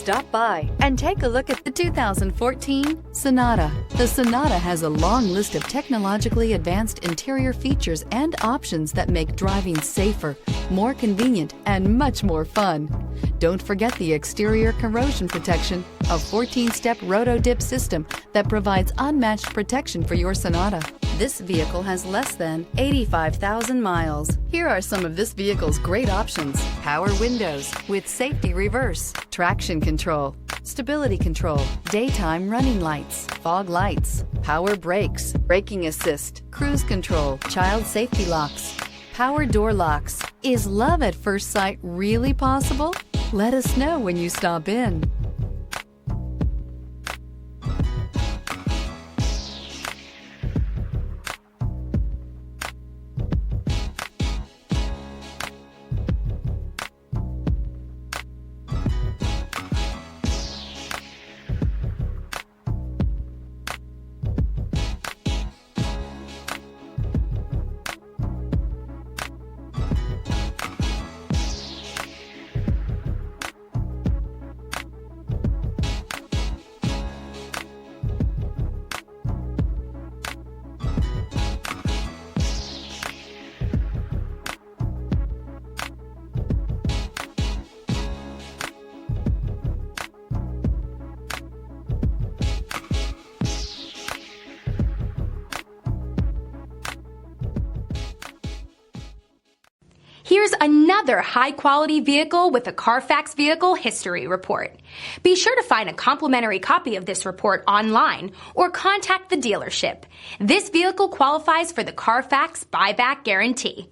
Stop by and take a look at the 2014 Sonata. The Sonata has a long list of technologically advanced interior features and options that make driving safer, more convenient, and much more fun. Don't forget the exterior corrosion protection, a 14-step roto-dip system that provides unmatched protection for your Sonata. This vehicle has less than 85,000 miles. Here are some of this vehicle's great options: power windows with safety reverse, traction control, stability control, daytime running lights, fog lights, power brakes, braking assist, cruise control, child safety locks, power door locks. Is love at first sight really possible? Let us know when you stop in. Here's another high-quality vehicle with a Carfax Vehicle History Report. Be sure to find a complimentary copy of this report online or contact the dealership. This vehicle qualifies for the Carfax Buyback Guarantee.